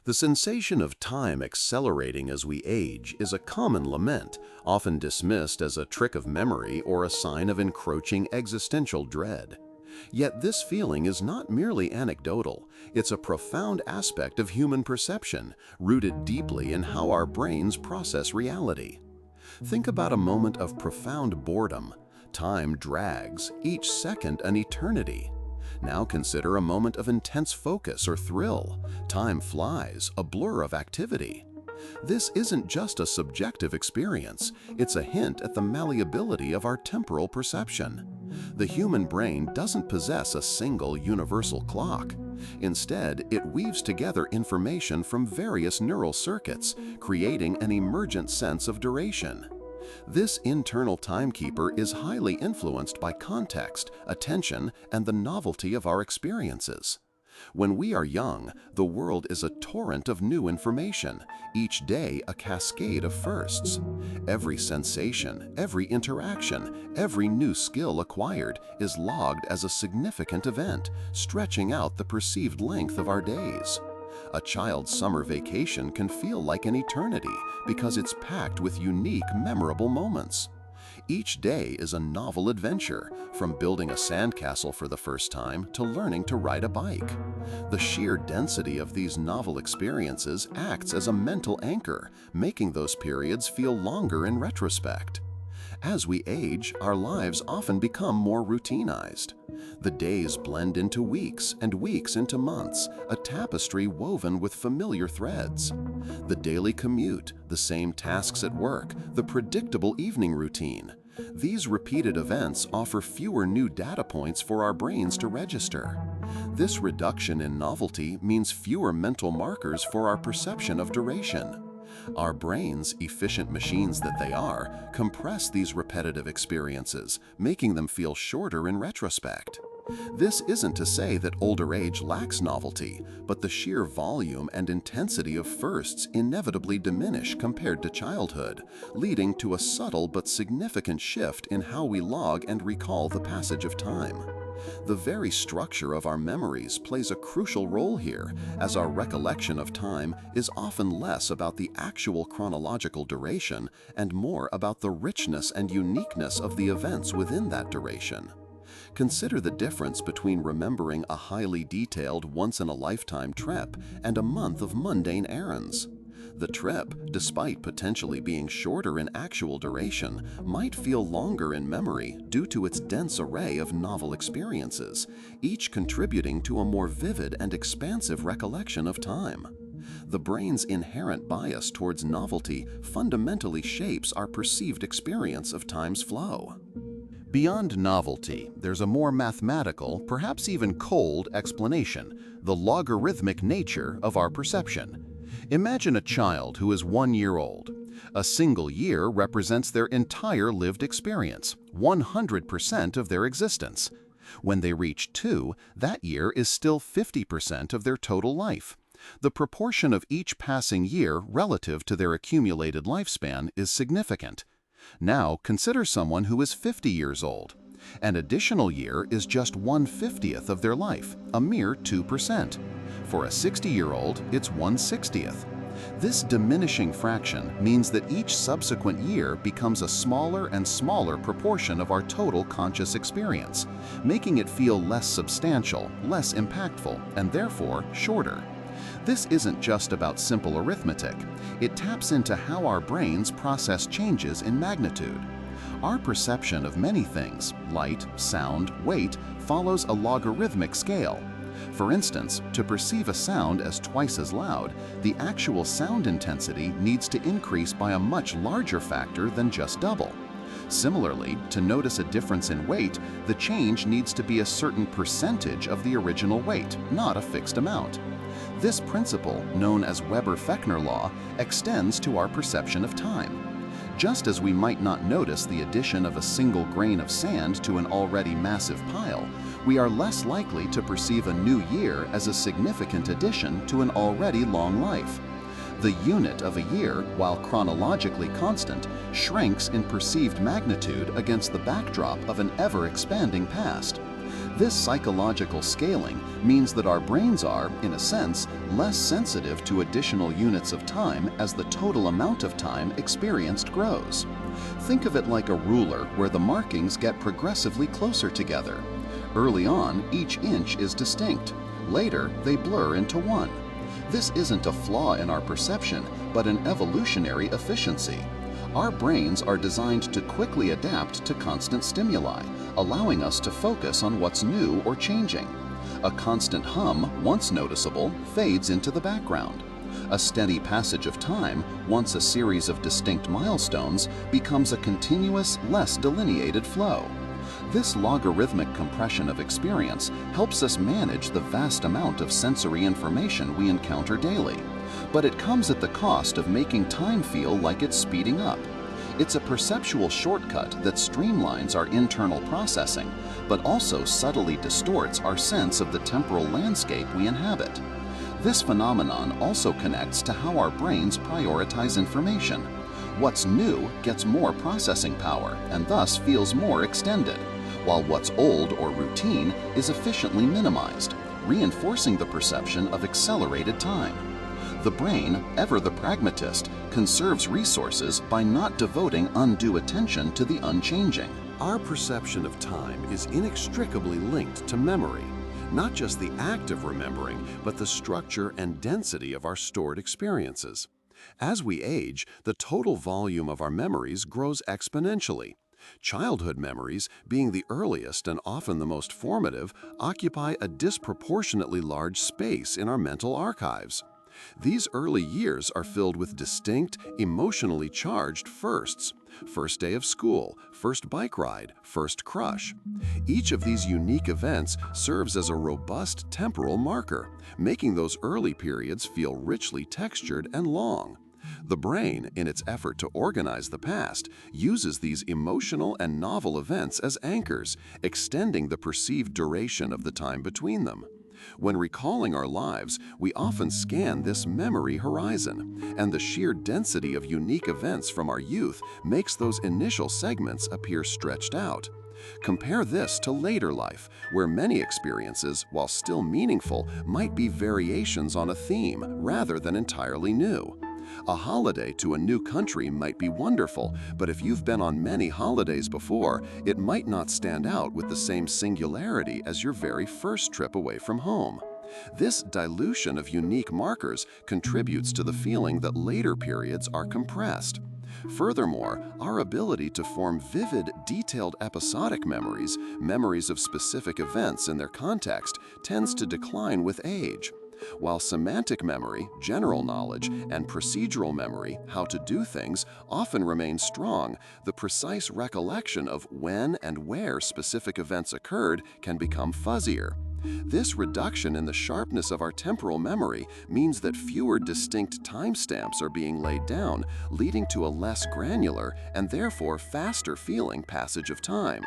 The sensation of time accelerating as we age is a common lament, often dismissed as a trick of memory or a sign of encroaching existential dread. Yet this feeling is not merely anecdotal, it's a profound aspect of human perception, rooted deeply in how our brains process reality. Think about a moment of profound boredom. Time drags, each second an eternity. Now consider a moment of intense focus or thrill. Time flies, a blur of activity. This isn't just a subjective experience, it's a hint at the malleability of our temporal perception. The human brain doesn't possess a single universal clock. Instead, it weaves together information from various neural circuits, creating an emergent sense of duration. This internal timekeeper is highly influenced by context, attention, and the novelty of our experiences. When we are young, the world is a torrent of new information, each day a cascade of firsts. Every sensation, every interaction, every new skill acquired is logged as a significant event, stretching out the perceived length of our days. A child's summer vacation can feel like an eternity because it's packed with unique, memorable moments. Each day is a novel adventure, from building a sandcastle for the first time to learning to ride a bike. The sheer density of these novel experiences acts as a mental anchor, making those periods feel longer in retrospect. As we age, our lives often become more routinized. The days blend into weeks and weeks into months, a tapestry woven with familiar threads. The daily commute, the same tasks at work, the predictable evening routine. These repeated events offer fewer new data points for our brains to register. This reduction in novelty means fewer mental markers for our perception of duration. Our brains, efficient machines that they are, compress these repetitive experiences, making them feel shorter in retrospect. This isn't to say that older age lacks novelty, but the sheer volume and intensity of firsts inevitably diminish compared to childhood, leading to a subtle but significant shift in how we log and recall the passage of time. The very structure of our memories plays a crucial role here, as our recollection of time is often less about the actual chronological duration and more about the richness and uniqueness of the events within that duration. Consider the difference between remembering a highly detailed once-in-a-lifetime trip and a month of mundane errands. The trip, despite potentially being shorter in actual duration, might feel longer in memory due to its dense array of novel experiences, each contributing to a more vivid and expansive recollection of time. The brain's inherent bias towards novelty fundamentally shapes our perceived experience of time's flow. Beyond novelty, there's a more mathematical, perhaps even cold explanation: the logarithmic nature of our perception. Imagine a child who is 1 year old. A single year represents their entire lived experience, 100% of their existence. When they reach 2, that year is still 50% of their total life. The proportion of each passing year relative to their accumulated lifespan is significant. Now consider someone who is 50 years old. An additional year is just 1/50th of their life, a mere 2%. For a 60-year-old, it's 1/60th. This diminishing fraction means that each subsequent year becomes a smaller and smaller proportion of our total conscious experience, making it feel less substantial, less impactful, and therefore shorter. This isn't just about simple arithmetic. It taps into how our brains process changes in magnitude. Our perception of many things, light, sound, weight, follows a logarithmic scale. For instance, to perceive a sound as twice as loud, the actual sound intensity needs to increase by a much larger factor than just double. Similarly, to notice a difference in weight, the change needs to be a certain percentage of the original weight, not a fixed amount. This principle, known as Weber-Fechner law, extends to our perception of time. Just as we might not notice the addition of a single grain of sand to an already massive pile, we are less likely to perceive a new year as a significant addition to an already long life. The unit of a year, while chronologically constant, shrinks in perceived magnitude against the backdrop of an ever-expanding past. This psychological scaling means that our brains are, in a sense, less sensitive to additional units of time as the total amount of time experienced grows. Think of it like a ruler where the markings get progressively closer together. Early on, each inch is distinct. Later, they blur into one. This isn't a flaw in our perception, but an evolutionary efficiency. Our brains are designed to quickly adapt to constant stimuli, allowing us to focus on what's new or changing. A constant hum, once noticeable, fades into the background. A steady passage of time, once a series of distinct milestones, becomes a continuous, less delineated flow. This logarithmic compression of experience helps us manage the vast amount of sensory information we encounter daily. But it comes at the cost of making time feel like it's speeding up. It's a perceptual shortcut that streamlines our internal processing, but also subtly distorts our sense of the temporal landscape we inhabit. This phenomenon also connects to how our brains prioritize information. What's new gets more processing power and thus feels more extended, while what's old or routine is efficiently minimized, reinforcing the perception of accelerated time. The brain, ever the pragmatist, conserves resources by not devoting undue attention to the unchanging. Our perception of time is inextricably linked to memory, not just the act of remembering, but the structure and density of our stored experiences. As we age, the total volume of our memories grows exponentially. Childhood memories, being the earliest and often the most formative, occupy a disproportionately large space in our mental archives. These early years are filled with distinct, emotionally charged firsts. First day of school, first bike ride, first crush. Each of these unique events serves as a robust temporal marker, making those early periods feel richly textured and long. The brain, in its effort to organize the past, uses these emotional and novel events as anchors, extending the perceived duration of the time between them. When recalling our lives, we often scan this memory horizon, and the sheer density of unique events from our youth makes those initial segments appear stretched out. Compare this to later life, where many experiences, while still meaningful, might be variations on a theme rather than entirely new. A holiday to a new country might be wonderful, but if you've been on many holidays before, it might not stand out with the same singularity as your very first trip away from home. This dilution of unique markers contributes to the feeling that later periods are compressed. Furthermore, our ability to form vivid, detailed episodic memories, memories of specific events in their context, tends to decline with age. While semantic memory, general knowledge, and procedural memory, how to do things, often remain strong, the precise recollection of when and where specific events occurred can become fuzzier. This reduction in the sharpness of our temporal memory means that fewer distinct timestamps are being laid down, leading to a less granular and therefore faster feeling passage of time.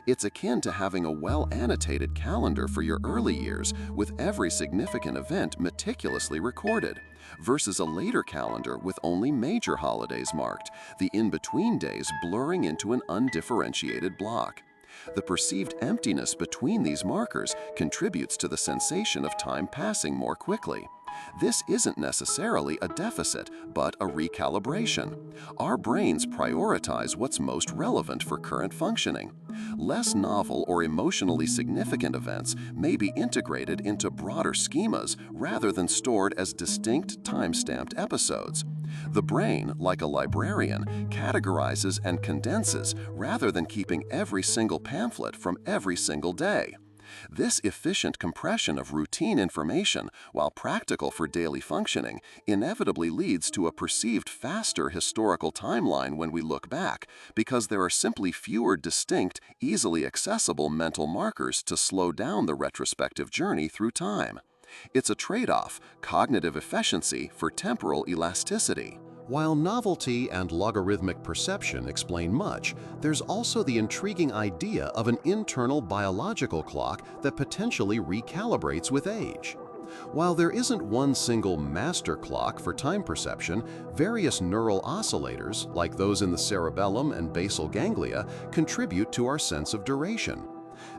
It's akin to having a well-annotated calendar for your early years with every significant event meticulously recorded, versus a later calendar with only major holidays marked, the in-between days blurring into an undifferentiated block. The perceived emptiness between these markers contributes to the sensation of time passing more quickly. This isn't necessarily a deficit, but a recalibration. Our brains prioritize what's most relevant for current functioning. Less novel or emotionally significant events may be integrated into broader schemas rather than stored as distinct time-stamped episodes. The brain, like a librarian, categorizes and condenses rather than keeping every single pamphlet from every single day. This efficient compression of routine information, while practical for daily functioning, inevitably leads to a perceived faster historical timeline when we look back, because there are simply fewer distinct, easily accessible mental markers to slow down the retrospective journey through time. It's a trade-off, cognitive efficiency for temporal elasticity. While novelty and logarithmic perception explain much, there's also the intriguing idea of an internal biological clock that potentially recalibrates with age. While there isn't one single master clock for time perception, various neural oscillators, like those in the cerebellum and basal ganglia, contribute to our sense of duration.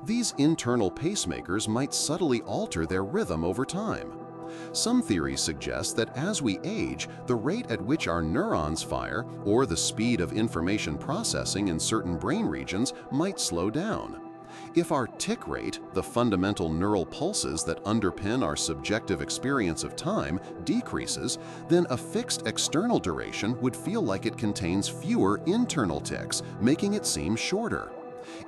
These internal pacemakers might subtly alter their rhythm over time. Some theories suggest that as we age, the rate at which our neurons fire or the speed of information processing in certain brain regions might slow down. If our tick rate, the fundamental neural pulses that underpin our subjective experience of time, decreases, then a fixed external duration would feel like it contains fewer internal ticks, making it seem shorter.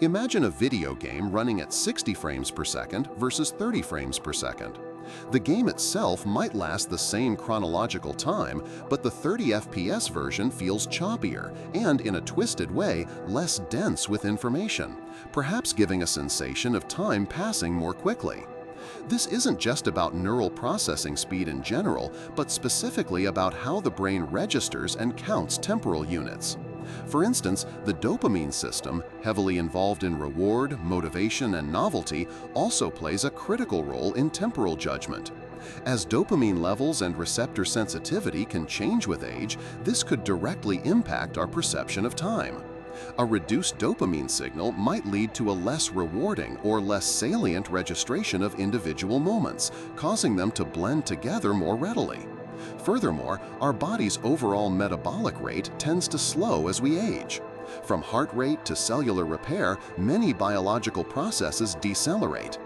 Imagine a video game running at 60 frames per second versus 30 frames per second. The game itself might last the same chronological time, but the 30 FPS version feels choppier and, in a twisted way, less dense with information, perhaps giving a sensation of time passing more quickly. This isn't just about neural processing speed in general, but specifically about how the brain registers and counts temporal units. For instance, the dopamine system, heavily involved in reward, motivation, and novelty, also plays a critical role in temporal judgment. As dopamine levels and receptor sensitivity can change with age, this could directly impact our perception of time. A reduced dopamine signal might lead to a less rewarding or less salient registration of individual moments, causing them to blend together more readily. Furthermore, our body's overall metabolic rate tends to slow as we age. From heart rate to cellular repair, many biological processes decelerate.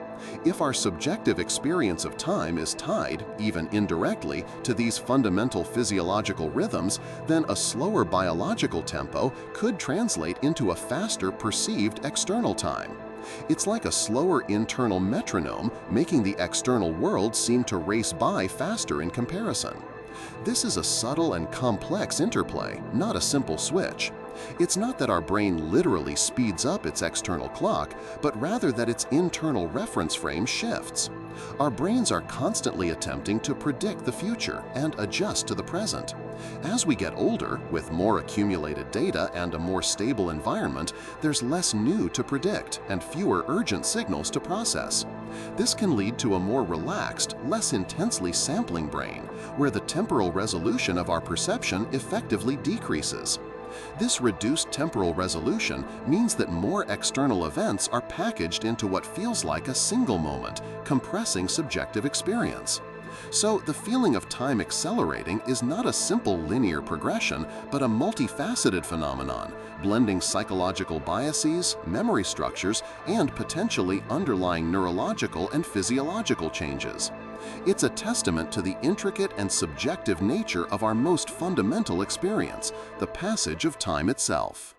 If our subjective experience of time is tied, even indirectly, to these fundamental physiological rhythms, then a slower biological tempo could translate into a faster perceived external time. It's like a slower internal metronome, making the external world seem to race by faster in comparison. This is a subtle and complex interplay, not a simple switch. It's not that our brain literally speeds up its external clock, but rather that its internal reference frame shifts. Our brains are constantly attempting to predict the future and adjust to the present. As we get older, with more accumulated data and a more stable environment, there's less new to predict and fewer urgent signals to process. This can lead to a more relaxed, less intensely sampling brain, where the temporal resolution of our perception effectively decreases. This reduced temporal resolution means that more external events are packaged into what feels like a single moment, compressing subjective experience. So the feeling of time accelerating is not a simple linear progression, but a multifaceted phenomenon, blending psychological biases, memory structures, and potentially underlying neurological and physiological changes. It's a testament to the intricate and subjective nature of our most fundamental experience, the passage of time itself.